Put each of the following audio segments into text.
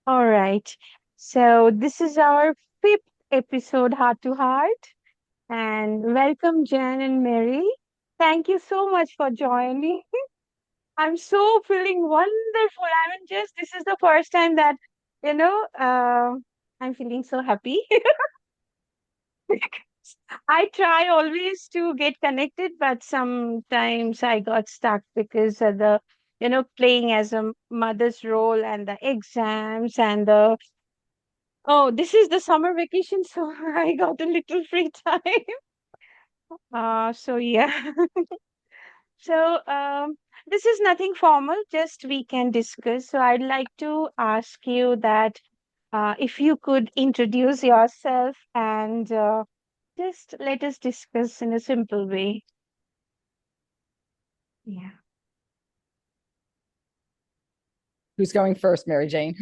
All right. So this is our fifth episode, Heart to Heart. And welcome, Jen and Mary. Thank you so much for joining. I'm so feeling wonderful. I mean, just this is the first time that, you know, uh, I'm feeling so happy. I try always to get connected, but sometimes I got stuck because of playing as a mother's role and the exams and oh, this is the summer vacation, so I got a little free time. So yeah. So this is nothing formal, just we can discuss. So I'd like to ask you that if you could introduce yourself and just let us discuss in a simple way. Yeah. Who's going first, Mary Jane?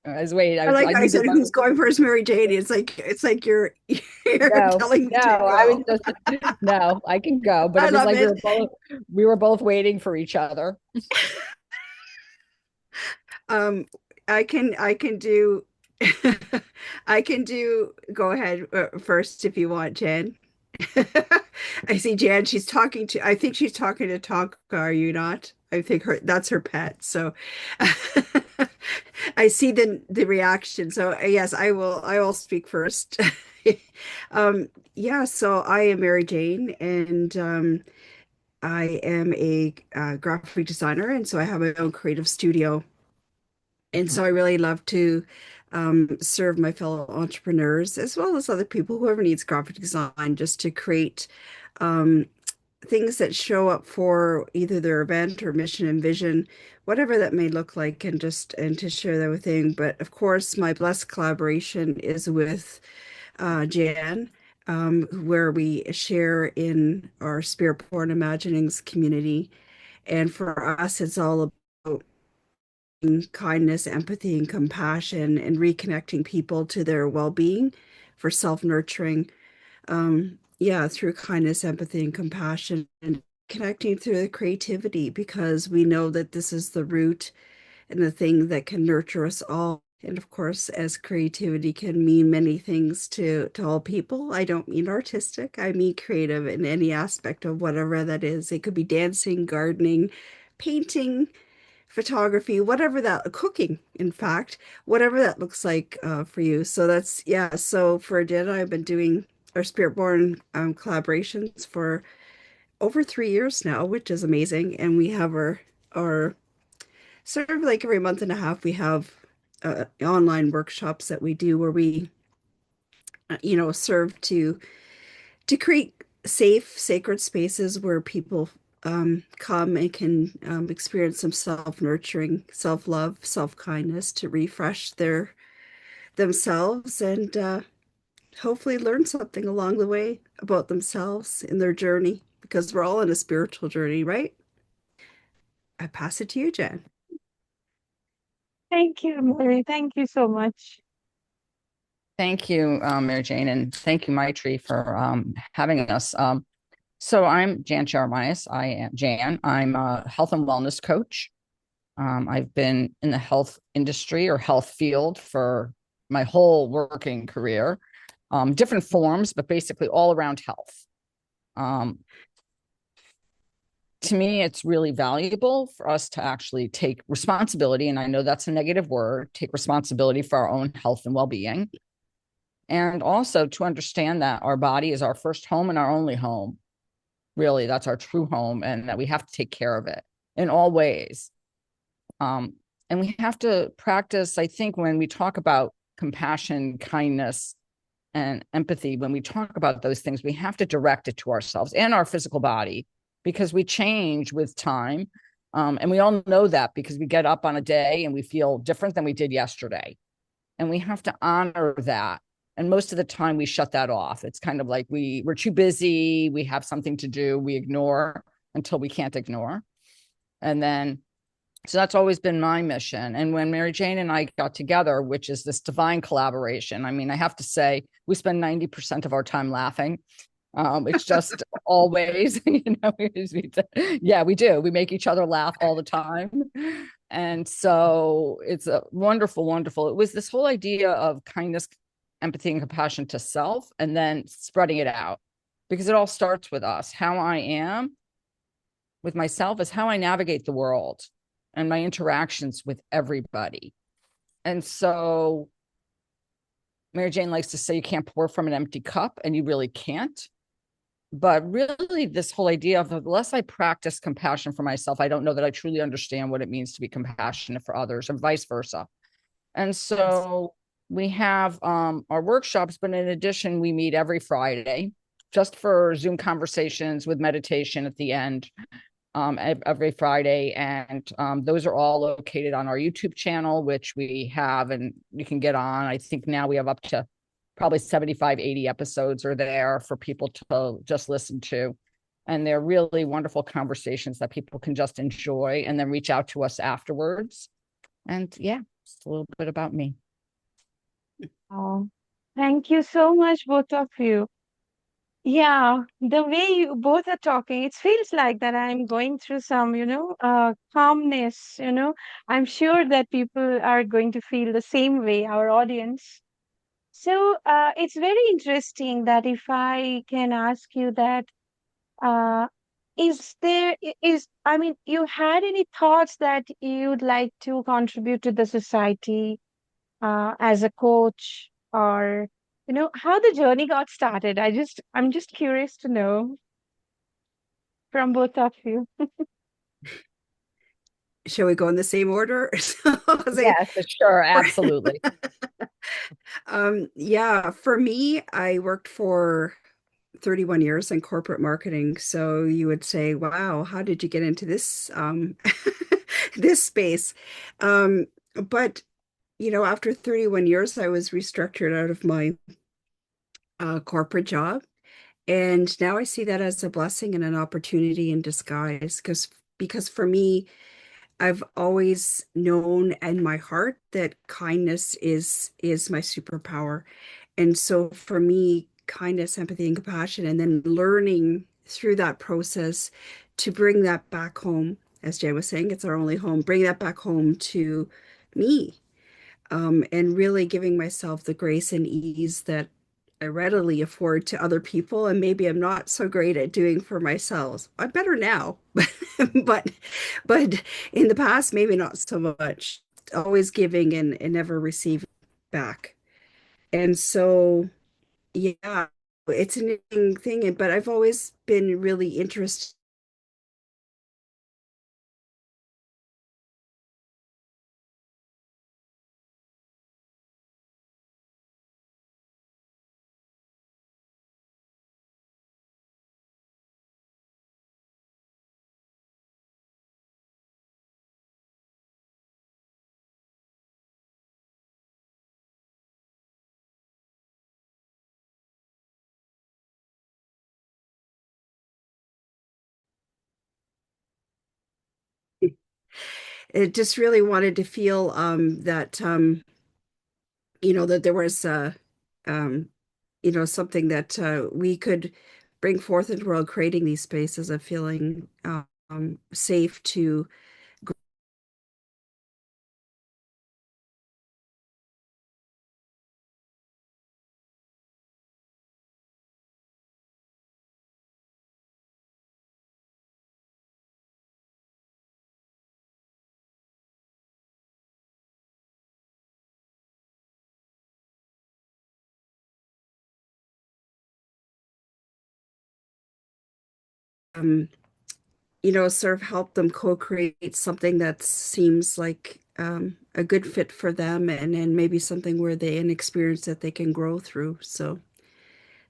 I was waiting. I like I how I knew said, that. "Who's going first, Mary Jane?" It's like you're No, telling me no, to I was go. just no. I can go, but I it was love like it. we were both waiting for each other. Um, I can do I can do. Go ahead first if you want, Jen. I see Jan. She's talking to. I think she's talking to Tonka. Are you not? I think that's her pet. So I see the reaction. So yes, I will. I will speak first. Yeah. So I am Mary Jane, and I am a graphic designer, and so I have my own creative studio. And Mhm. so I really love to serve my fellow entrepreneurs as well as other people, whoever needs graphic design, just to create um, things that show up for either their event or mission and vision, whatever that may look like, and to share that with them. But of course, my blessed collaboration is with Jan, where we share in our Spirit Born Imaginings community. And for us, it's all about kindness, empathy, and compassion, and reconnecting people to their well-being for self-nurturing. Yeah, through kindness, empathy, and compassion, and connecting through the creativity, because we know that this is the root and the thing that can nurture us all. And of course, as creativity can mean many things to all people, I don't mean artistic. I mean creative in any aspect of whatever that is. It could be dancing, gardening, painting, photography, whatever that, cooking, in fact, whatever that looks like for you. So that's, yeah. So for Jen, I've been doing our Spirit-born collaborations for over 3 years now, which is amazing. And we have our sort of like every month and a half, we have online workshops that we do where we, serve to create safe, sacred spaces where people come and can experience some self-nurturing, self-love, self-kindness to refresh their themselves and hopefully learn something along the way about themselves in their journey, because we're all on a spiritual journey, right? I pass it to you, Jen. Thank you, Mary. Thank you so much. Thank you, Mary Jane, and thank you, Maitri, for having us. So I'm Jan Jeremias. I am Jan. I'm a health and wellness coach. I've been in the health industry or health field for my whole working career, different forms, but basically all around health. Um, to me, it's really valuable for us to actually take responsibility. And I know that's a negative word, take responsibility for our own health and well being. And also to understand that our body is our first home and our only home. Really, that's our true home, and that we have to take care of it in all ways. Um, and we have to practice, I think, when we talk about compassion, kindness, and empathy, when we talk about those things, we have to direct it to ourselves and our physical body, because we change with time. And we all know that because we get up on a day and we feel different than we did yesterday. And we have to honor that. And most of the time we shut that off. It's kind of like we're too busy, we have something to do, we ignore until we can't ignore. And then so that's always been my mission. And when Mary Jane and I got together, which is this divine collaboration, I mean, I have to say, we spend 90% of our time laughing. It's just always, yeah, we do. We make each other laugh all the time. And so it's a wonderful, wonderful. It was this whole idea of kindness, empathy, and compassion to self, and then spreading it out, because it all starts with us. How I am with myself is how I navigate the world and my interactions with everybody. And so Mary Jane likes to say you can't pour from an empty cup, and you really can't. But really, this whole idea of unless I practice compassion for myself, I don't know that I truly understand what it means to be compassionate for others, and vice versa. And Yes. so we have our workshops, but in addition, we meet every Friday just for Zoom conversations with meditation at the end, every Friday. And those are all located on our YouTube channel, which we have, and you can get on. I think now we have up to probably 75, 80 episodes are there for people to just listen to. And they're really wonderful conversations that people can just enjoy and then reach out to us afterwards. And yeah, it's a little bit about me. Oh, thank you so much, both of you. Yeah, the way you both are talking, it feels like that I'm going through some, calmness, I'm sure that people are going to feel the same way, our audience. So, it's very interesting that if I can ask you that, uh, I mean, you had any thoughts that you'd like to contribute to the society, as a coach, or how the journey got started? I'm just curious to know from both of you. Shall we go in the same order? So I'll say, Yes, for sure. for, Absolutely. yeah, for me, I worked for 31 years in corporate marketing. So you would say, wow, how did you get into this this space? Um, but after 31 years, I was restructured out of my corporate job. And now I see that as a blessing and an opportunity in disguise because for me, I've always known in my heart that kindness is my superpower. And so for me, kindness, empathy, and compassion, and then learning through that process to bring that back home, as Jay was saying, it's our only home, bring that back home to me, and really giving myself the grace and ease that I readily afford to other people, and maybe I'm not so great at doing for myself. I'm better now, but but in the past, maybe not so much. Always giving and never receiving back. And so, yeah, it's an interesting thing, but I've always been really interested. It just really wanted to feel that that there was um, something that we could bring forth into the world, creating these spaces of feeling safe to um, sort of help them co-create something that seems like a good fit for them and maybe something where they an experience that they can grow through. So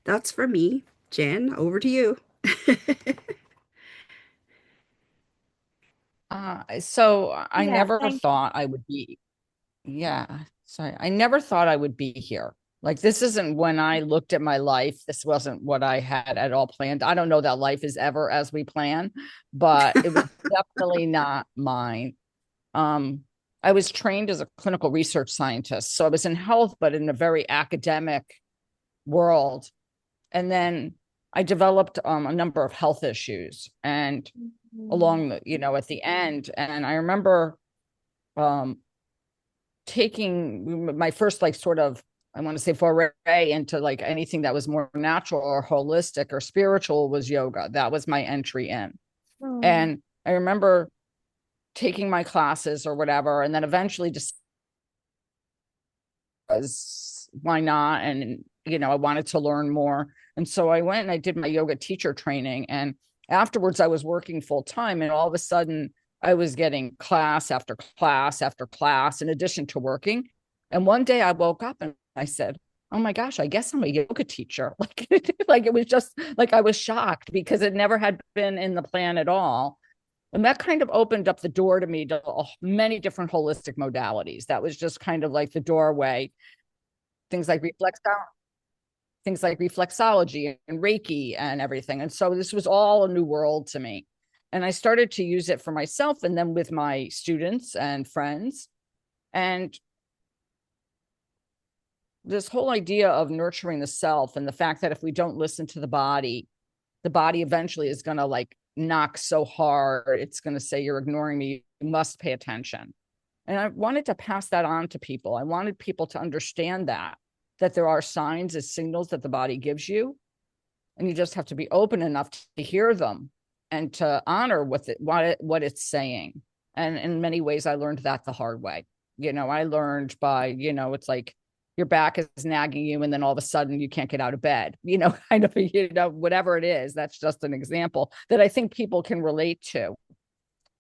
that's for me. Jan, over to you. So I Yeah, never thank you. thought I would be, yeah, sorry. I never thought I would be here. Like, this isn't when I looked at my life, this wasn't what I had at all planned. I don't know that life is ever as we plan, but it was definitely not mine. Um, I was trained as a clinical research scientist. So I was in health, but in a very academic world. And then I developed a number of health issues and Mhm. along the, at the end. And I remember taking my first like sort of, I want to say, foray into like anything that was more natural or holistic or spiritual was yoga. That was my entry in. Mm. And I remember taking my classes or whatever, and then eventually just was why not? And I wanted to learn more. And so I went and I did my yoga teacher training. And afterwards I was working full time, and all of a sudden I was getting class after class after class in addition to working. And one day I woke up and I said, oh my gosh, I guess I'm a yoga teacher. Like it was just like I was shocked because it never had been in the plan at all. And that kind of opened up the door to me to many different holistic modalities. That was just kind of like the doorway. Things like reflexology and Reiki and everything. And so this was all a new world to me. And I started to use it for myself and then with my students and friends. And this whole idea of nurturing the self and the fact that if we don't listen to the body eventually is going to like knock so hard. It's going to say, you're ignoring me. You must pay attention. And I wanted to pass that on to people. I wanted people to understand that there are signs and signals that the body gives you. And you just have to be open enough to hear them and to honor what it's saying. And in many ways, I learned that the hard way. I learned by, it's like your back is nagging you and then all of a sudden you can't get out of bed, kind of, whatever it is. That's just an example that I think people can relate to.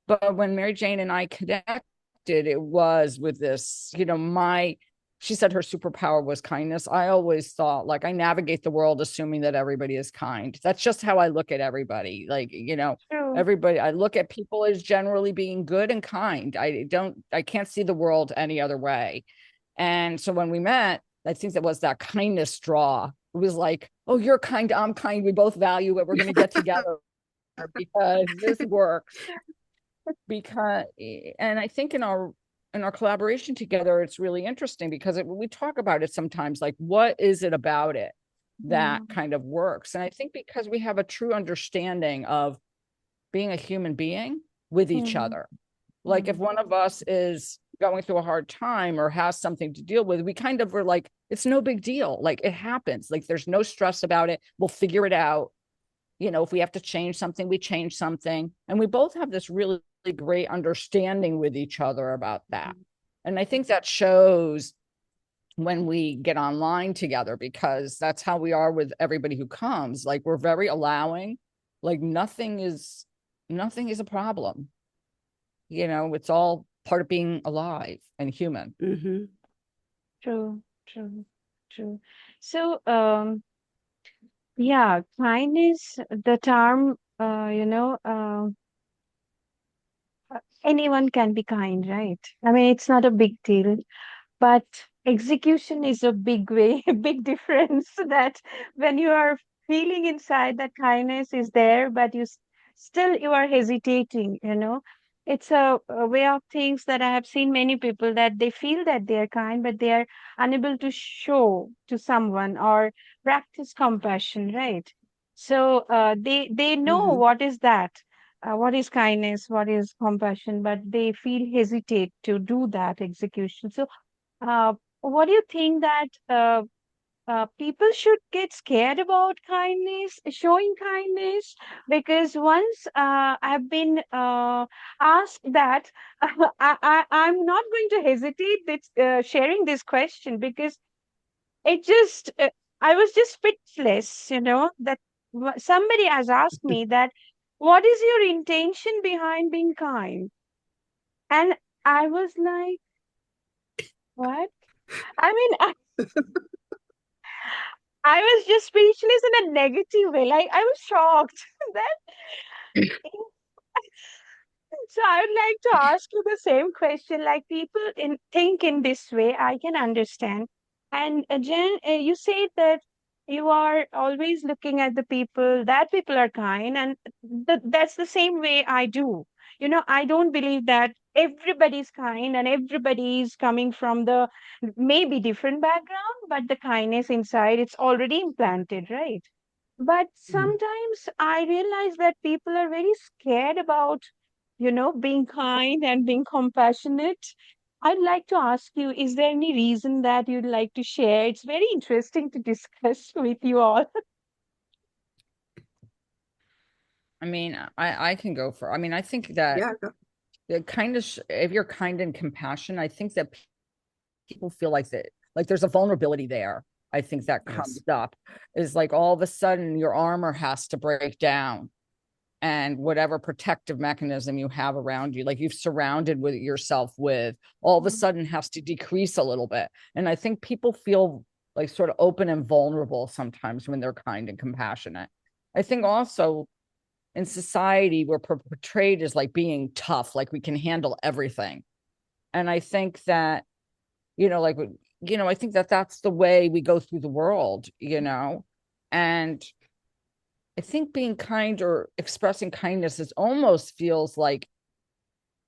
But when Mary Jane and I connected, it was with this, she said her superpower was kindness. I always thought, like, I navigate the world assuming that everybody is kind. That's just how I look at everybody. Like, True. everybody, I look at people as generally being good and kind. I can't see the world any other way. And so when we met, I think that was that kindness draw. It was like, oh, you're kind, I'm kind. We both value it. We're going to get together because this works. And I think in our collaboration together, it's really interesting because we talk about it sometimes, like, what is it about it that Mm. kind of works? And I think because we have a true understanding of being a human being with each Mm. other. Like if Mm. one of us is going through a hard time or has something to deal with, we kind of were like, it's no big deal. Like it happens. Like there's no stress about it. We'll figure it out. If we have to change something, we change something. And we both have this really great understanding with each other about that. And I think that shows when we get online together, because that's how we are with everybody who comes. Like we're very allowing, like nothing is a problem. It's all part of being alive and human. Mm-hmm. True, true, true. So, yeah, kindness, the term, anyone can be kind, right? I mean, it's not a big deal, but execution is a big way, a big difference that when you are feeling inside that kindness is there, but still you are hesitating, it's a way of things that I have seen many people that they feel that they are kind, but they are unable to show to someone or practice compassion, right? So they know Mm-hmm. what is that, what is kindness, what is compassion, but they feel hesitate to do that execution. So uh, what do you think that people should get scared about kindness, showing kindness? Because once I've been asked that, I'm not going to hesitate with sharing this question because it just, I was just speechless, that somebody has asked me that, what is your intention behind being kind? And I was like, what? I mean, I was just speechless in a negative way. Like I was shocked that. So I would like to ask you the same question. Like people think in this way, I can understand. And Jen, you said that you are always looking at the people that people are kind, and that's the same way I do. I don't believe that everybody's kind and everybody is coming from the maybe different background, but the kindness inside it's already implanted, right? But sometimes I realize that people are very scared about being kind and being compassionate. I'd like to ask you, is there any reason that you'd like to share? It's very interesting to discuss with you all. I mean, I can go for, I mean, I think that Yeah. the kind of, if you're kind and compassion, I think that people feel like that, like there's a vulnerability there. I think that comes Yes. up is like all of a sudden your armor has to break down and whatever protective mechanism you have around you, like you've surrounded with yourself with, all of a sudden has to decrease a little bit. And I think people feel like sort of open and vulnerable sometimes when they're kind and compassionate. I think also in society we're portrayed as like being tough, like we can handle everything. And I think that, like, I think that that's the way we go through the world. And I think being kind or expressing kindness is almost feels like,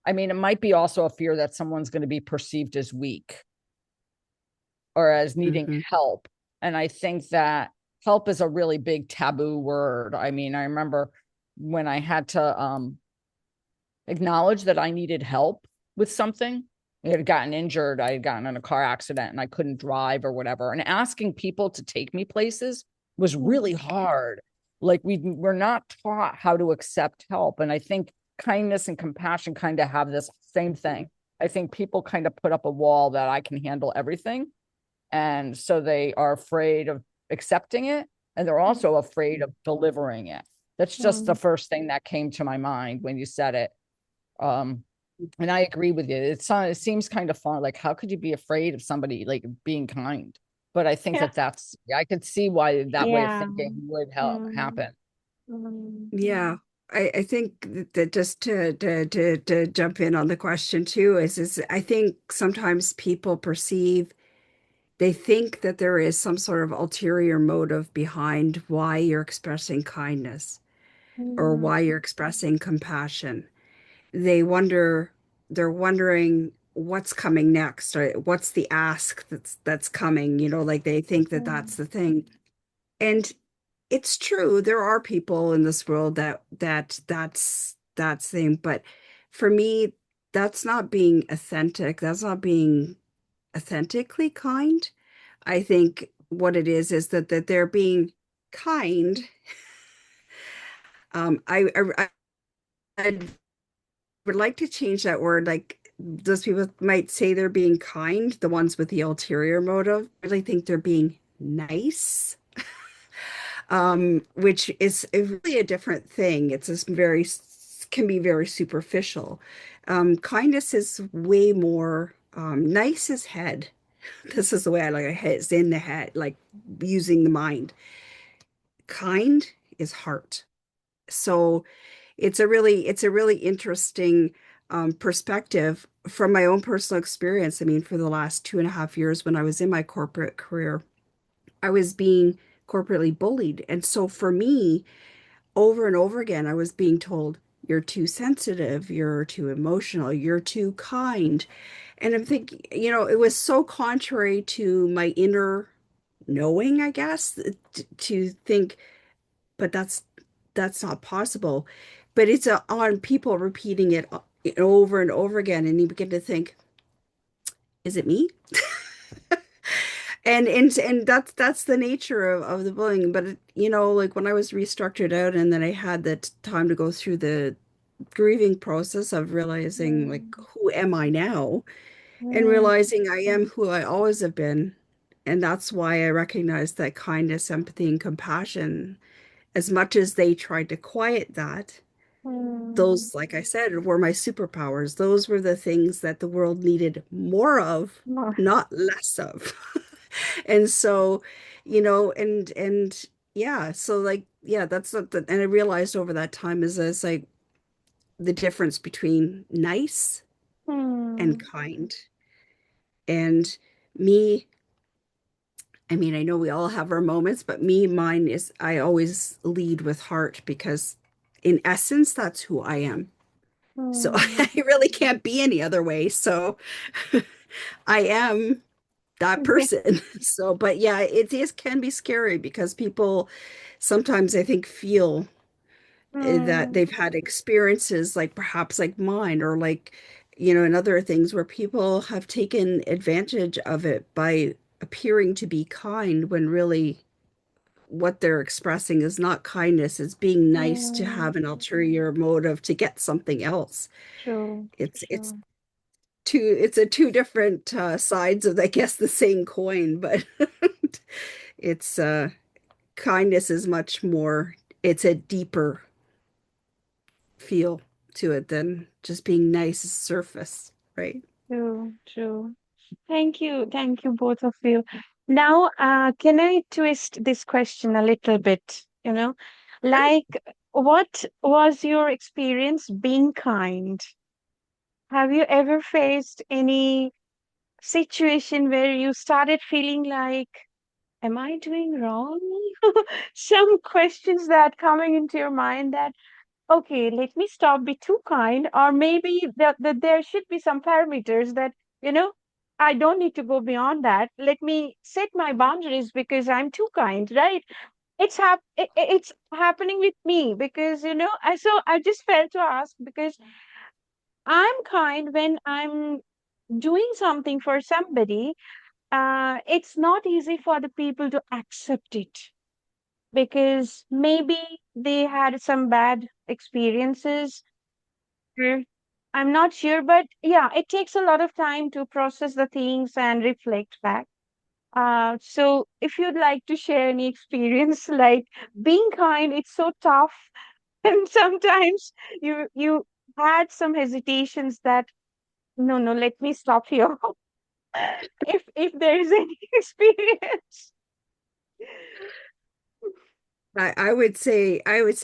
I mean, it might be also a fear that someone's going to be perceived as weak or as needing Hmm. help. And I think that help is a really big taboo word. I mean, I remember when I had to acknowledge that I needed help with something. I had gotten injured. I had gotten in a car accident and I couldn't drive or whatever. And asking people to take me places was really hard. Like we're not taught how to accept help. And I think kindness and compassion kind of have this same thing. I think people kind of put up a wall that I can handle everything. And so they are afraid of accepting it. And they're also afraid of delivering it. That's just the first thing that came to my mind when you said it. um, and I agree with you. It seems kind of fun. Like, how could you be afraid of somebody like being kind? But I think Yeah. that I could see why that way of Yeah. thinking would help Mm, happen. mm, Yeah. I think that just to jump in on the question too is I think sometimes people perceive they think that there is some sort of ulterior motive behind why you're expressing kindness or mm, why you're expressing compassion. They wonder, they're wondering what's coming next or what's the ask that's coming, like they think that mm, that's the thing. And it's true, there are people in this world that's thing, but for me, that's not being authentic. That's not being authentically kind. I think what it is that they're being kind. I would like to change that word. Like those people might say they're being kind, the ones with the ulterior motive. I really think they're being nice, which is really a different thing. It's just can be very superficial. Kindness is way more, nice is head. This is the way I like it. It's in the head, like using the mind. Kind is heart. So it's a really interesting perspective from my own personal experience. I mean, for the last 2.5 years when I was in my corporate career, I was being corporately bullied. And so for me, over and over again, I was being told, you're too sensitive, you're too emotional, you're too kind. And I'm thinking, it was so contrary to my inner knowing, I guess, to think, but that's not possible. But it's on people repeating it over and over again, and you begin to think, is it me? And that's the nature of the bullying. But like when I was restructured out, and then I had that time to go through the grieving process of realizing like mm, who am I now, and mm, realizing I am who I always have been. And that's why I recognize that kindness, empathy, and compassion, as much as they tried to quiet that, mm. those, like I said, were my superpowers. Those were the things that the world needed more of, No. not less of. And so, and yeah, so like, yeah, that's not the, and I realized over that time is like the difference between nice and Mm, kind. And me, I mean, I know we all have our moments, but mine is I always lead with heart because in essence, that's who I am. So mm. I really can't be any other way. So I am that person. So, but yeah, it is can be scary because people sometimes I think feel that Mm, they've had experiences like perhaps like mine or like, and other things where people have taken advantage of it by appearing to be kind when really what they're expressing is not kindness. It's being nice to mm, have an ulterior motive to get something else. true, It's true, it's a two different sides of, I guess, the same coin, but it's kindness is much more, it's a deeper feel to it than just being nice surface, right? true, true. Thank you, both of you. Now, can I twist this question a little bit? Like, what was your experience being kind? Have you ever faced any situation where you started feeling like, am I doing wrong? Some questions that coming into your mind that, okay, let me stop, be too kind, or maybe that there should be some parameters that, you know, I don't need to go beyond that. Let me set my boundaries because I'm too kind, right? It's happening with me because, I just felt to ask because I'm kind when I'm doing something for somebody. It's not easy for the people to accept it because maybe they had some bad experiences. Mm. I'm not sure, but yeah, it takes a lot of time to process the things and reflect back. So if you'd like to share any experience, like being kind, it's so tough, and sometimes you had some hesitations that no, no, let me stop here. If there is any experience. I would say,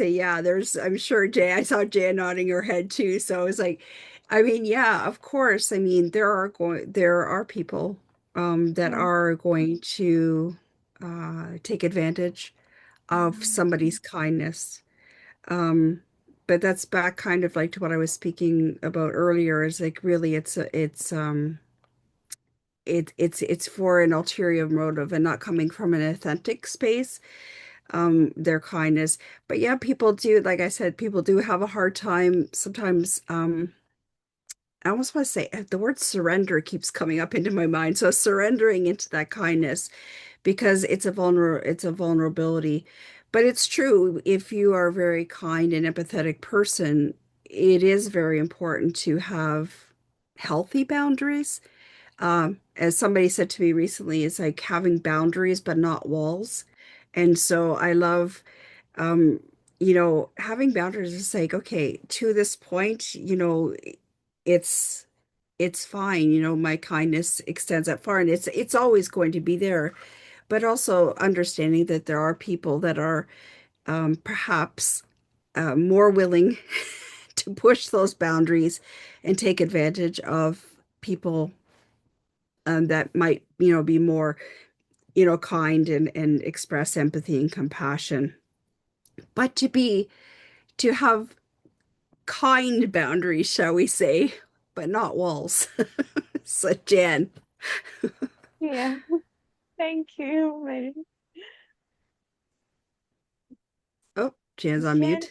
yeah, I'm sure I saw Jan nodding her head too. So I was like, I mean, yeah, of course. I mean, there are people that Mm, are going to take advantage of mm, somebody's kindness. Um, but that's back kind of like to what I was speaking about earlier, is like really it's for an ulterior motive and not coming from an authentic space, their kindness. But yeah, people do, like I said, people do have a hard time sometimes. I almost want to say the word surrender keeps coming up into my mind. So surrendering into that kindness because it's a vulnerability. But it's true, if you are a very kind and empathetic person, it is very important to have healthy boundaries. As somebody said to me recently, it's like having boundaries but not walls. And so I love, um, having boundaries is like, okay, to this point, it's it's fine. My kindness extends that far, and it's always going to be there. But also understanding that there are people that are perhaps more willing to push those boundaries and take advantage of people that might, be more, kind and express empathy and compassion. But to have kind boundaries, shall we say, but not walls. So, Jan. yeah, thank you very Oh, Jan's on Jen. mute.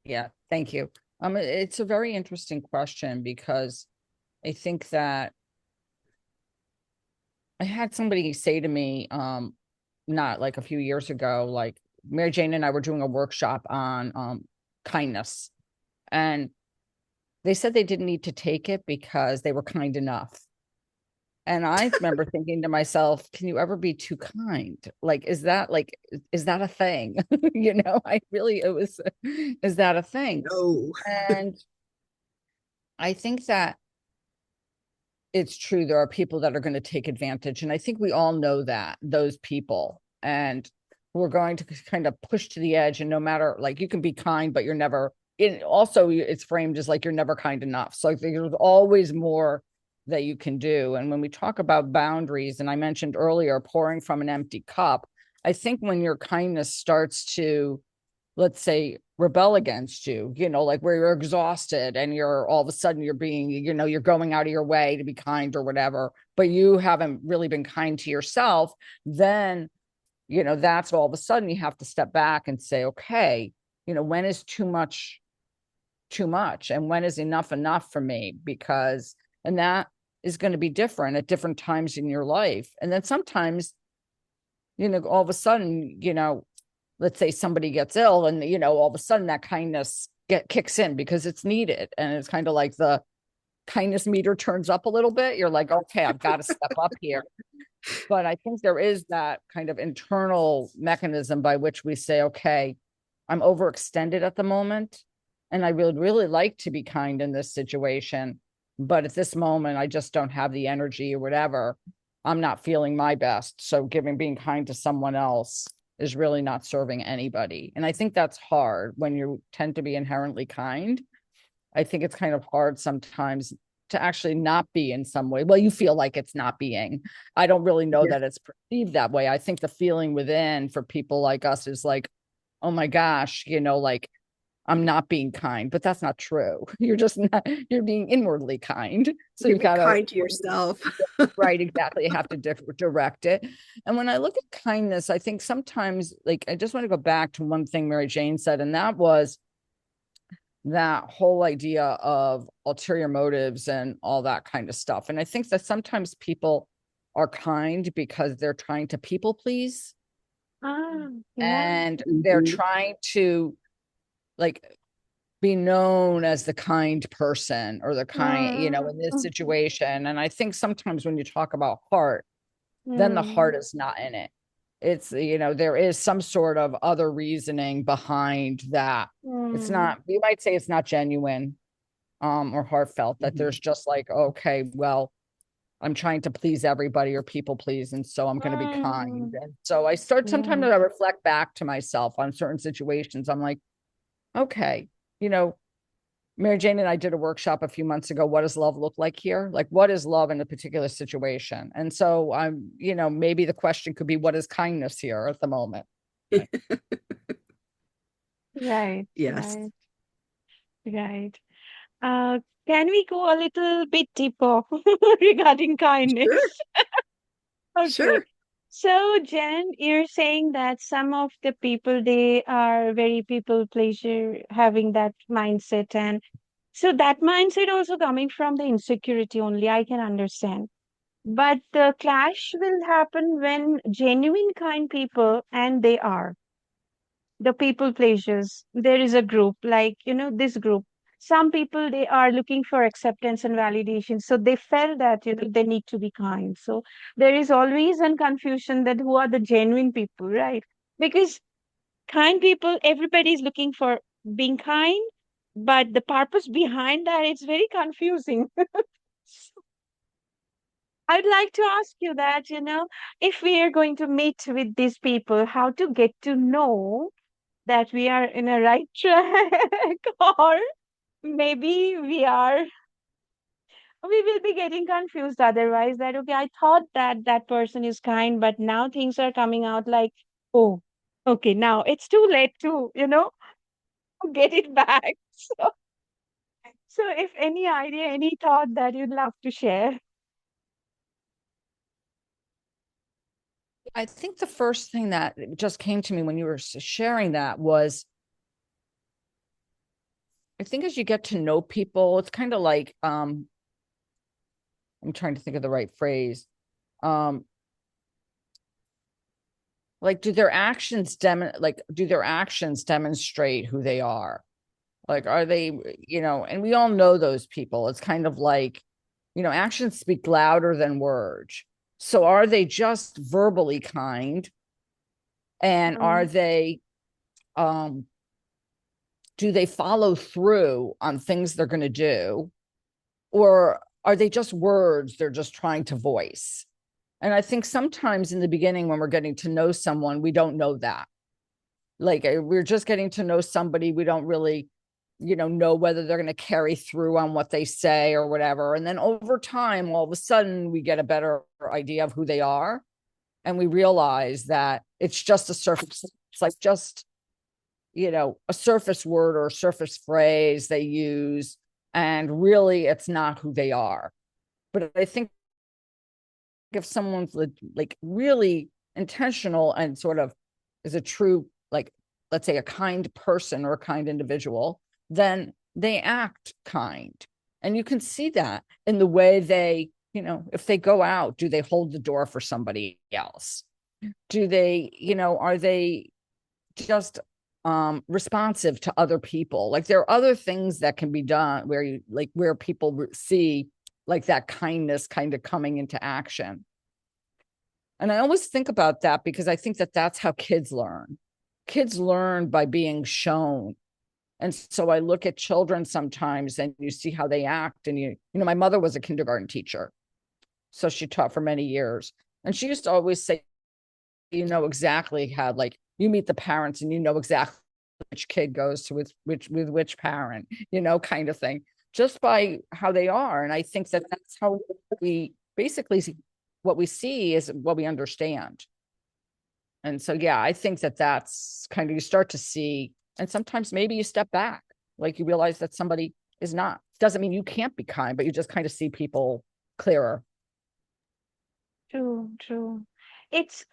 Yeah, thank you. It's a very interesting question because I think that I had somebody say to me, not like a few years ago, like Mary Jane and I were doing a workshop on kindness, and they said they didn't need to take it because they were kind enough. And I remember thinking to myself, can you ever be too kind? Like, is that a thing? I really, it was, is that a thing? No. And I think that it's true. There are people that are going to take advantage. And I think we all know that, those people. And we're going to kind of push to the edge. And no matter, like, you can be kind, but you're never, it's framed as like you're never kind enough. So I think there's always more that you can do. And when we talk about boundaries, and I mentioned earlier, pouring from an empty cup, I think when your kindness starts to, let's say, rebel against you, like where you're exhausted and you're all of a sudden you're being, you're going out of your way to be kind or whatever, but you haven't really been kind to yourself, then, that's all of a sudden you have to step back and say, okay, when is too much too much, and when is enough for me? Because, and that is going to be different at different times in your life. And then sometimes, all of a sudden, let's say somebody gets ill, and all of a sudden that kindness kicks in because it's needed, and it's kind of like the kindness meter turns up a little bit. You're like, okay, I've got to step up here. But I think there is that kind of internal mechanism by which we say, okay, I'm overextended at the moment, and I would really like to be kind in this situation, but at this moment I just don't have the energy or whatever. I'm not feeling my best. So being kind to someone else is really not serving anybody. And I think that's hard when you tend to be inherently kind. I think it's kind of hard sometimes to actually not be in some way. Well, you feel like it's not being. I don't really know that it's perceived that way. I think the feeling within for people like us is like, oh my gosh, like I'm not being kind, but that's not true. You're just not, you're being inwardly kind. So You're you've got to kind to yourself. right, exactly. You have to direct it. And when I look at kindness, I think sometimes, like, I just want to go back to one thing Mary Jane said, and that was that whole idea of ulterior motives and all that kind of stuff. And I think that sometimes people are kind because they're trying to people please, Yeah. and they're trying to like be known as the kind person or the kind, in this Mm, situation. And I think sometimes when you talk about heart, then the heart is not in it. It's, there is some sort of other reasoning behind that. It's mm, not, you might say it's not genuine, or heartfelt, that there's just like, okay, well, I'm trying to please everybody or people please, and so I'm going to be kind. mm, And so I start, sometimes yeah. I reflect back to myself on certain situations. I'm like, okay, you know, Mary Jane and I did a workshop a few months ago. What does love look like here? Like, what is love in a particular situation? And so I'm, maybe the question could be, what is kindness here at the moment? Right, Yes. right, right. Uh, can we go a little bit deeper regarding Sure. kindness? Okay. Sure. So, Jen, you're saying that some of the people, they are very people pleaser, having that mindset. And so that mindset also coming from the insecurity only, I can understand. But the clash will happen when genuine kind people, and they are the people pleasers. There is a group, like, this group. Some people, they are looking for acceptance and validation. So they felt that, they need to be kind. So there is always a confusion that who are the genuine people, right? Because kind people, everybody is looking for being kind, but the purpose behind that, it's very confusing. I'd like to ask you that, if we are going to meet with these people, how to get to know that we are in a right track, or maybe we will be getting confused otherwise, that okay, I thought that that person is kind, but now things are coming out like, oh, okay, now it's too late to, get it back. So if any idea, any thought that you'd love to share. I think the first thing that just came to me when you were sharing that was, I think as you get to know people, it's kind of like, I'm trying to think of the right phrase. Um, like, do their actions demonstrate who they are? Like, are they, and we all know those people. It's kind of like, actions speak louder than words. So are they just verbally kind? And are Mm, they, um, do they follow through on things they're going to do? Or are they just words they're just trying to voice? And I think sometimes in the beginning, when we're getting to know someone, we don't know that. Like, we're just getting to know somebody. We don't really, know whether they're going to carry through on what they say or whatever. And then over time, all of a sudden, we get a better idea of who they are. And we realize that it's just a surface. It's like just, a surface word or a surface phrase they use. And really, it's not who they are. But I think if someone's like really intentional and sort of is a true like let's say, a kind person or a kind individual, then they act kind. And you can see that in the way they, if they go out, do they hold the door for somebody else? Do they, are they just responsive to other people? Like, there are other things that can be done where you like where people see like that kindness kind of coming into action. And I always think about that because I think that that's how kids learn. Kids learn by being shown. And so I look at children sometimes and you see how they act. And my mother was a kindergarten teacher. So she taught for many years. And she used to always say, exactly how, like, you meet the parents and exactly which kid goes to with which parent, kind of thing, just by how they are. And I think that that's how we basically see what we see is what we understand. And so, yeah, I think that that's kind of, you start to see, and sometimes maybe you step back, like you realize that somebody is not, doesn't mean you can't be kind, but you just kind of see people clearer. True, true. It's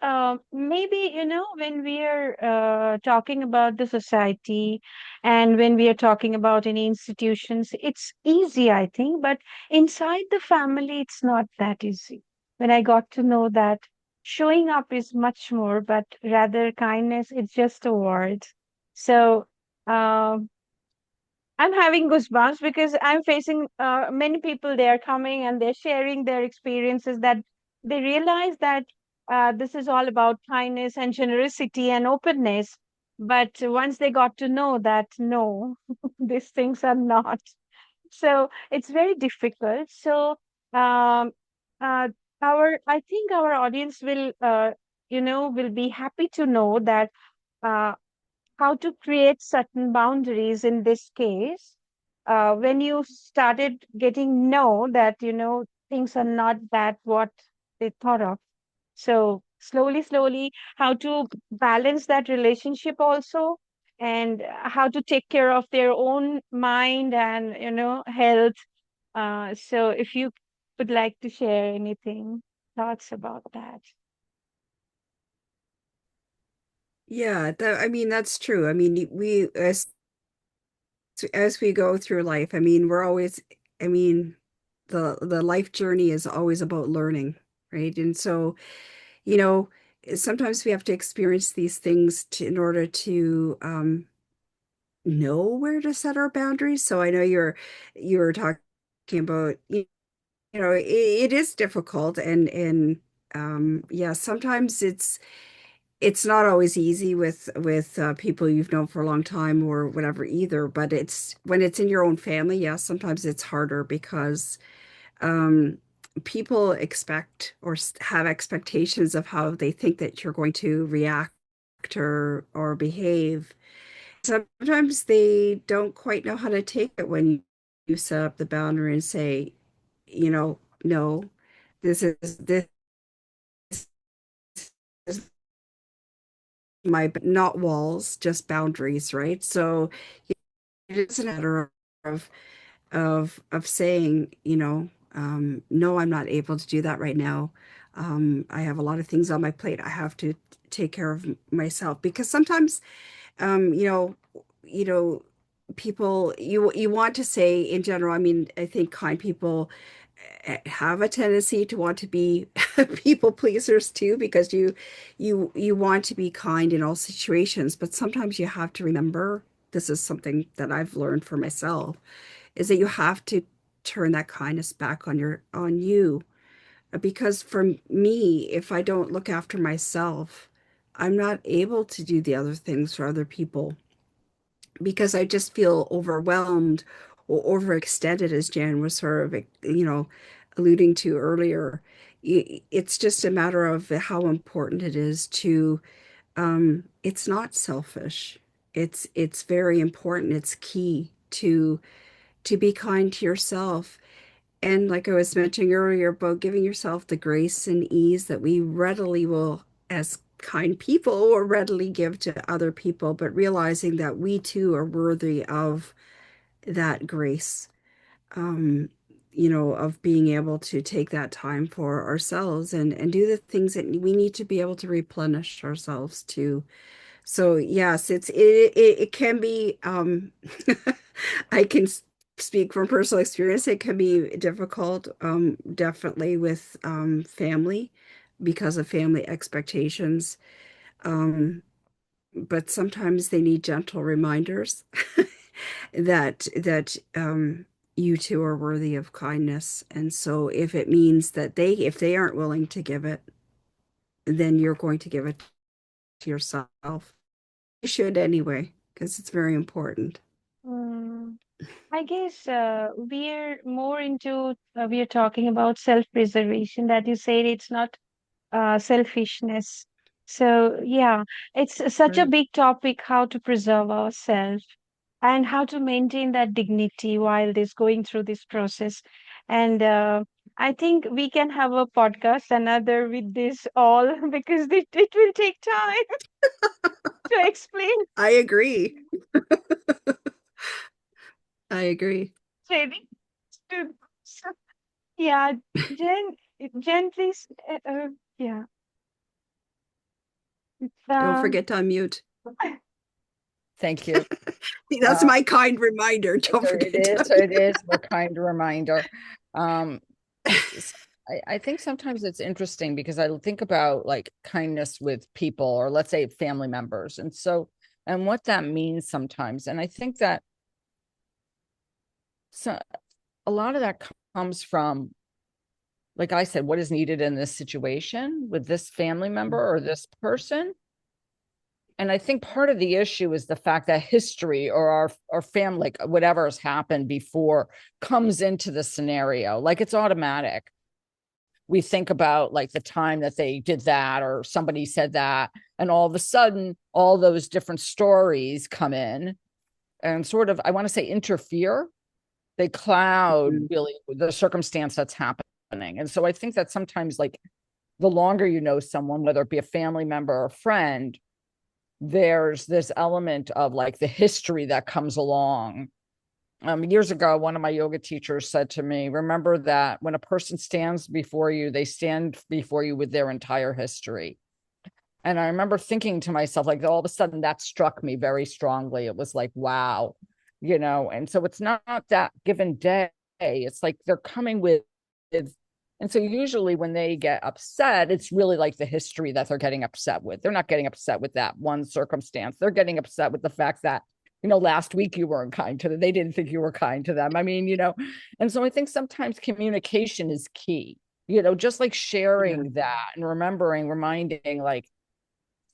maybe, when we are talking about the society and when we are talking about any institutions, it's easy, I think, but inside the family, it's not that easy. When I got to know that showing up is much more, but rather kindness, it's just a word. So, um I'm having goosebumps because I'm facing many people. They are coming and they're sharing their experiences that they realize that this is all about kindness and generosity and openness. But once they got to know that no, these things are not. So it's very difficult. So um, uh, I think our audience will, will be happy to know that. Uh, how to create certain boundaries in this case when you started getting know that things are not that what they thought of, so slowly how to balance that relationship also, and how to take care of their own mind and health. So if you would like to share anything, thoughts about that. Yeah, I mean, that's true. I mean, we as we go through life, I mean, we're always, I mean, the life journey is always about learning, right? And so, you know, sometimes we have to experience these things in order to know where to set our boundaries. So I know you're talking about, it is difficult, and yeah, sometimes it's not always easy with people you've known for a long time or whatever either, but it's when it's in your own family, yes, sometimes it's harder because um, people expect or have expectations of how they think that you're going to react or behave. Sometimes they don't quite know how to take it when you set up the boundary and say, no, this is my not walls, just boundaries, right? So it is a matter of saying, no, I'm not able to do that right now. I have a lot of things on my plate. I have to take care of myself because sometimes, um, you know, you know, people you want to say in general. I mean, I think kind people have a tendency to want to be people pleasers too, because you want to be kind in all situations, but sometimes you have to remember, this is something that I've learned for myself, is that you have to turn that kindness back on you, because for me, if I don't look after myself, I'm not able to do the other things for other people because I just feel overwhelmed or overextended, as Jan was sort of, alluding to earlier. It's just a matter of how important it is to, it's not selfish. It's very important. It's key to be kind to yourself. And like I was mentioning earlier about giving yourself the grace and ease that we readily will, as kind people, or readily give to other people, but realizing that we too are worthy of that grace, um, of being able to take that time for ourselves and do the things that we need to be able to replenish ourselves too. So yes, it can be I can speak from personal experience. It can be difficult, definitely with family because of family expectations. Um, but sometimes they need gentle reminders that you two are worthy of kindness. And so if it means that if they aren't willing to give it, then you're going to give it to yourself. You should anyway, because it's very important. Mm, I guess we're more into, we are talking about self-preservation that you said it's not selfishness. So, yeah, it's such a Right. big topic how to preserve ourselves and how to maintain that dignity while this going through this process. And I think we can have a podcast another with this all because it will take time to explain I agree. I agree. training. To, so, yeah, Jen, Jen, please. Yeah. Don't Um, forget to unmute. Thank you. That's Uh, my kind reminder. Don't it forget to is, it unmute. is a kind reminder. Um, I think sometimes it's interesting because I think about like kindness with people, or let's say family members. And what that means sometimes. And I think that so, a lot of that comes from, like I said, what is needed in this situation with this family member or this person. And I think part of the issue is the fact that history or our family, like whatever has happened before, comes into the scenario. Like it's automatic. We think about like the time that they did that or somebody said that, and all of a sudden, all those different stories come in and sort of, I want to say, interfere. They cloud Mhm. really the circumstance that's happening. And so I think that sometimes, like, the longer you know someone, whether it be a family member or a friend, there's this element of like the history that comes along. Years ago, one of my yoga teachers said to me, remember that when a person stands before you, they stand before you with their entire history. And I remember thinking to myself, like, all of a sudden that struck me very strongly. It was like, wow, and so it's not that given day. It's like they're coming with, and so usually when they get upset, it's really like the history that they're getting upset with. They're not getting upset with that one circumstance. They're getting upset with the fact that, last week you weren't kind to them. They didn't think you were kind to them. I mean, and so I think sometimes communication is key, just like Yeah. sharing that and reminding like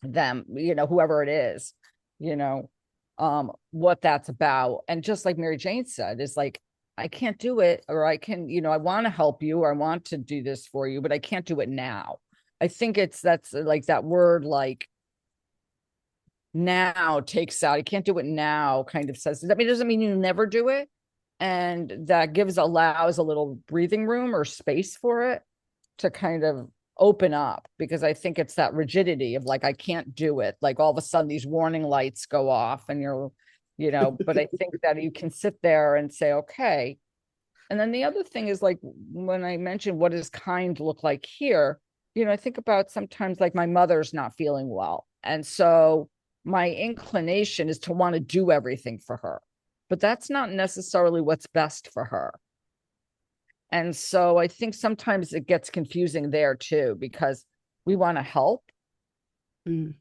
them, whoever it is, you know, what that's about. And just like Mary Jane said, is like, I can't do it, or I can, I want to help you, or I want to do this for you, but I can't do it now. I think that's like that word, like now takes out, I can't do it now kind of says, that doesn't mean you never do it. And that allows a little breathing room or space for it to kind of open up, because I think it's that rigidity of like, I can't do it. Like all of a sudden these warning lights go off and but I think that you can sit there and say, okay. And then the other thing is like, when I mentioned what does kind look like here, I think about sometimes like my mother's not feeling well. And so my inclination is to want to do everything for her, but that's not necessarily what's best for her. And so I think sometimes it gets confusing there too, because we want to help Mm.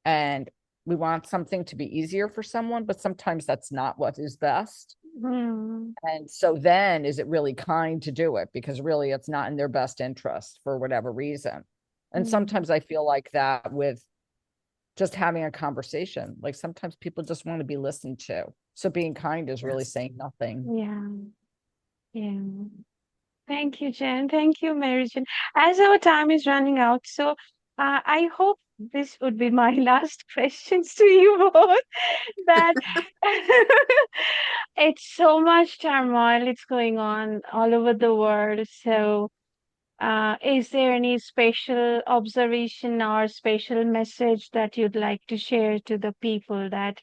and we want something to be easier for someone, but sometimes that's not what is best. hmm, And so then is it really kind to do it? Because really it's not in their best interest for whatever reason. And hmm, sometimes I feel like that with just having a conversation, like sometimes people just want to be listened to. So being kind is really Yes. saying nothing. yeah, yeah. Thank you, Jen. Thank you, Mary Jen. As our time is running out, so I hope this would be my last questions to you both. That it's so much turmoil, it's going on all over the world. So, is there any special observation or special message that you'd like to share to the people that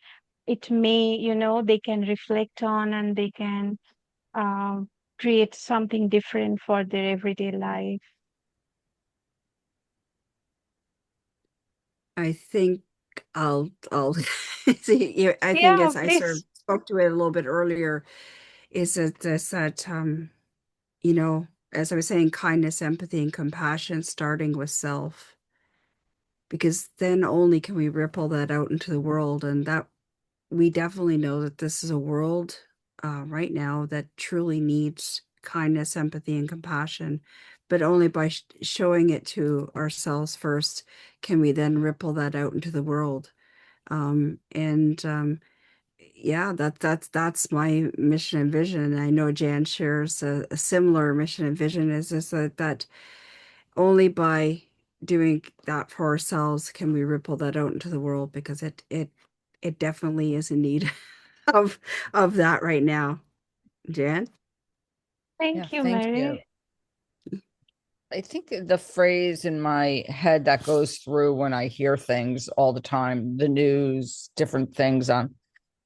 it may, they can reflect on and they can um, create something different for their everyday life. I think I'll see. I think Yeah, as I sort of please. spoke to it a little bit earlier, is that you know, as I was saying, kindness, empathy, and compassion, starting with self, because then only can we ripple that out into the world, and that we definitely know that this is a world right now that truly needs kindness, empathy, and compassion. But only by showing it to ourselves first can we then ripple that out into the world. And Yeah, that's my mission and vision. I know Jan shares a similar mission and vision. Is that only by doing that for ourselves can we ripple that out into the world, because it definitely is in need of of that right now. Jan? Yeah, Thank you, thank you. Mary. I think the phrase in my head that goes through when I hear things all the time, the news, different things on,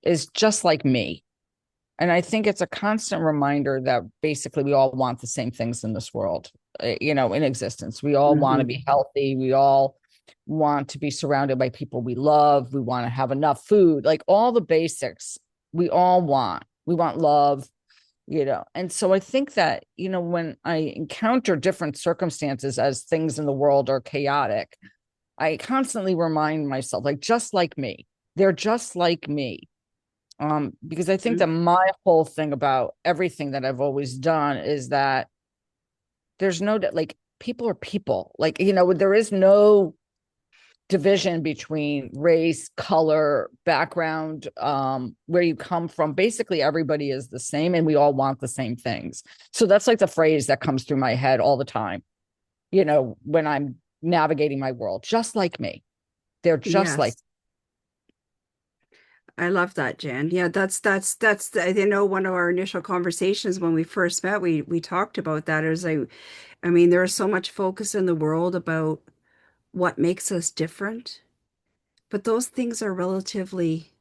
is just like me. And I think it's a constant reminder that basically we all want the same things in this world, in existence. We all want to Hmm. be healthy. We all want to be surrounded by people we love. We want to have enough food, like all the basics we all want. We want love. And so I think that, when I encounter different circumstances as things in the world are chaotic, I constantly remind myself, like, just like me, they're just like me. Because I think that my whole thing about everything that I've always done is that there's no, like, people are people. Like, there is no division between race, color, background, where you come from. Basically, everybody is the same and we all want the same things. So that's like the phrase that comes through my head all the time, when I'm navigating my world, just like me. They're just like, Yes. I love that, Jan. Yeah, that's I know one of our initial conversations when we first met, we talked about that. It was like, I mean, there is so much focus in the world about what makes us different, but those things are relatively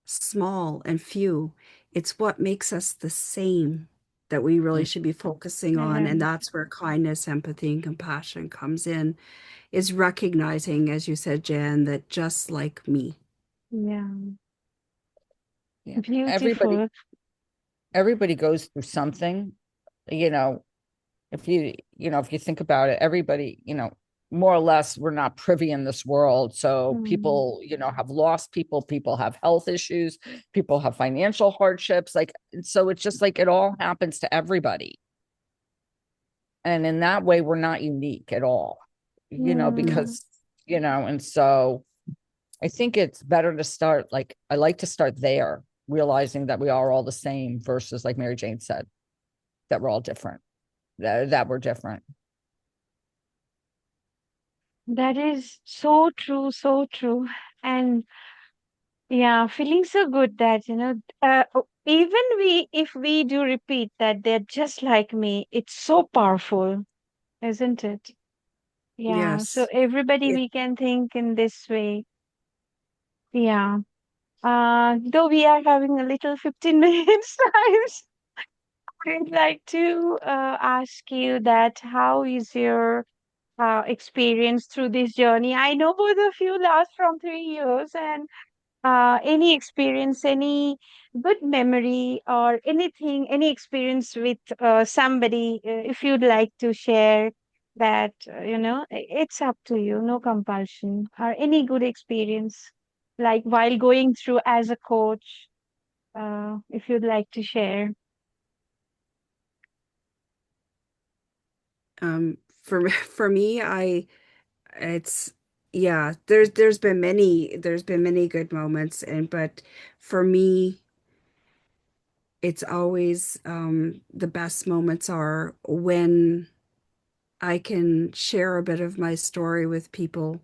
small and few. It's what makes us the same that we really mm, should be focusing on. And Right. that's where kindness, empathy, and compassion comes in, is recognizing, as you said, Jan, that just like me. Yeah. yeah. Everybody, Beautiful. everybody goes through something, you know, if you think about it, everybody, more or less, we're not privy in this world. So Mm. people, have lost people have health issues, people have financial hardships. Like, so it's just like it all happens to everybody. And in that way, we're not unique at all, Mm. because, and so I think it's better to start, like, I like to start there, realizing that we are all the same versus, like Mary Jane said, that we're all different, that we're different. That is so true, so true. And yeah, feeling so good that, even if we do repeat that they're just like me, it's so powerful, isn't it? Yeah. So Yes. everybody Yeah. we can think in this way. Yeah. Though we are having a little 15 minutes times, I'd like to ask you that how is your experience through this journey? I know both of you last from 3 years, and any experience, any good memory, or anything, any experience with somebody, if you'd like to share that, it's up to you, no compulsion, or any good experience, like while going through as a coach, if you'd like to share. For me, it's yeah, there's been many good moments, but for me, it's always the best moments are when I can share a bit of my story with people,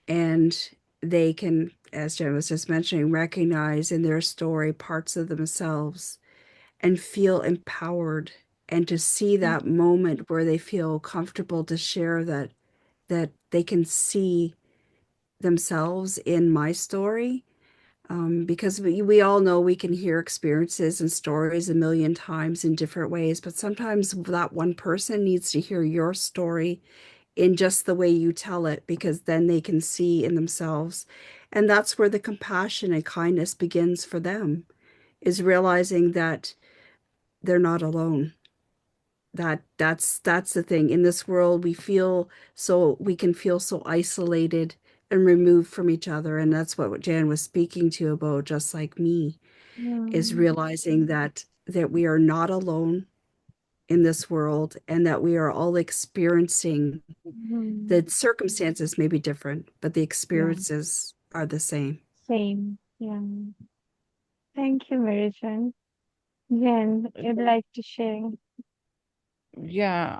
and they can, as Jen was just mentioning, recognize in their story parts of themselves and feel empowered, and to see that moment where they feel comfortable to share that they can see themselves in my story. Because we all know we can hear experiences and stories a million times in different ways, but sometimes that one person needs to hear your story in just the way you tell it, because then they can see in themselves. And that's where the compassion and kindness begins for them, is realizing that they're not alone. That's the thing. In this world, we can feel so isolated and removed from each other. And that's what Jan was speaking to about, just like me, is Mm, realizing that we are not alone in this world, and that we are all experiencing, mm, the circumstances may be different, but the yeah, experiences are the same. same. Yeah. Thank you, Mary Jen. Jen, you'd like to share? Yeah.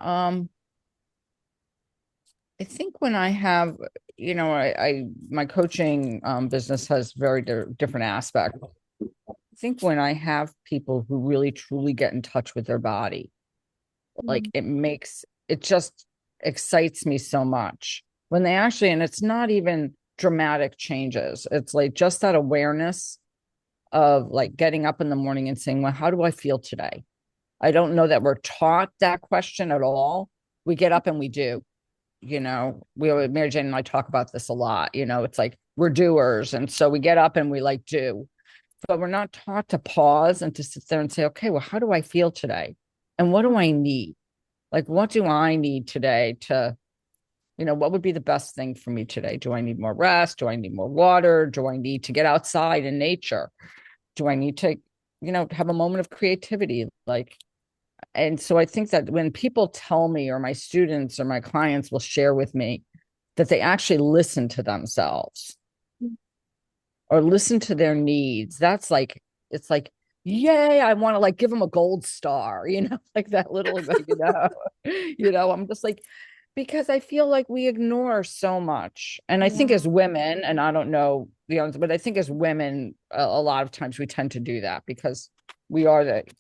I think when I have, my coaching business has very different aspects. I think when I have people who really truly get in touch with their body, like Mm, it just excites me so much when they actually, and it's not even dramatic changes. It's like just that awareness of like getting up in the morning and saying, well, how do I feel today? I don't know that we're taught that question at all. We get up and we do. Mary Jane and I talk about this a lot. It's like we're doers. And so we get up and we like do, but we're not taught to pause and to sit there and say, okay, well, how do I feel today? And what do I need? Like, what do I need today what would be the best thing for me today? Do I need more rest? Do I need more water? Do I need to get outside in nature? Do I need to, have a moment of creativity? And so I think that when people tell me, or my students or my clients will share with me that they actually listen to themselves mm, or listen to their needs, that's like, it's like, yay, I want to like give them a gold star, like that little, like, I'm just like, because I feel like we ignore so much. And I think yeah. as women, and I don't know but I think as women, a lot of times we tend to do that because a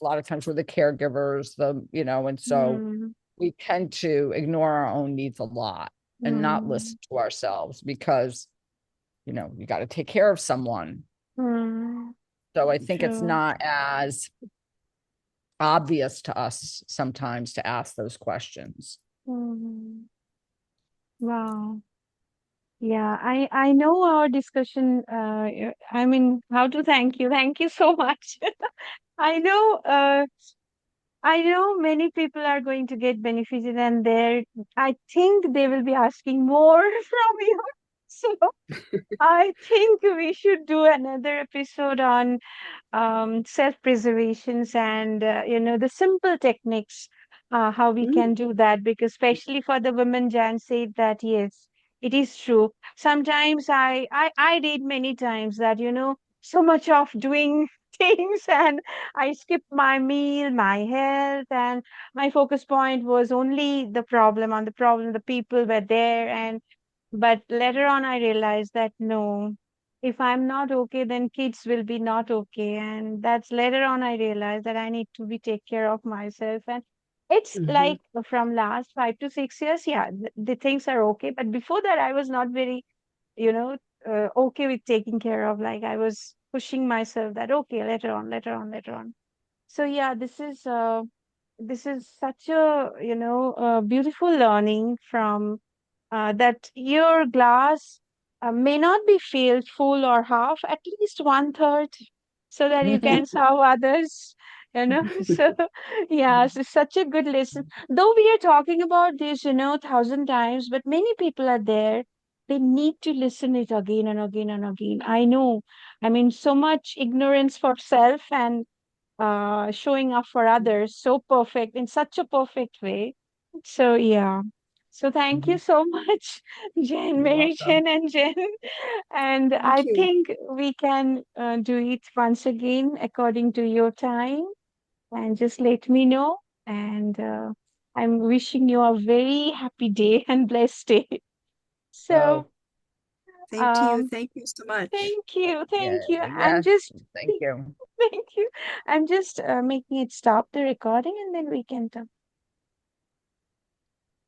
lot of times we're the caregivers, and so Mm, we tend to ignore our own needs a lot and not mm, listen to ourselves because, you got to take care of someone. mm, So I think it's true. not as obvious to us sometimes to ask those questions. Mm, wow. Yeah, I know our discussion. I mean, how to thank you. Thank you so much. I know. I know many people are going to get benefited, and I think they will be asking more from you. So I think we should do another episode on self-preservations and the simple techniques, how we Mm, can do that, because especially for the women, Jan said that yes, it is true. Sometimes I read many times that so much of doing things, and I skipped my meal, my health, and my focus point was only the problem, on the problem, the people were there. And but later on, I realized that no, if I'm not okay, then kids will be not okay. And that's later on I realized that I need to be take care of myself. And it's mhm, like from last 5 to 6 years, yeah, the things are okay. But before that, I was not very, you know, okay with taking care of. Like I was pushing myself that okay, later on, later on, later on. So yeah, this is such a beautiful learning from that your glass may not be filled full or half, at least one third, so that you can serve others. So yeah, so such a good lesson. Though we are talking about this, 1,000 times, but many people are there. They need to listen it again and again and again. I know. I mean, so much ignorance for self and showing up for others so perfect in such a perfect way. So yeah. So thank you mhm. so much, Jen, You're Mary welcome. Jen, and Jen. And Thank I you. think we can do it once again according to your time. And just let me know. And I'm wishing you a very happy day and blessed day. So Oh, Same to you. um, Thank you so much. thank you, yeah, thank you. I'm yes. just Thank you. thank you. I'm just making it stop the recording, and then we can talk.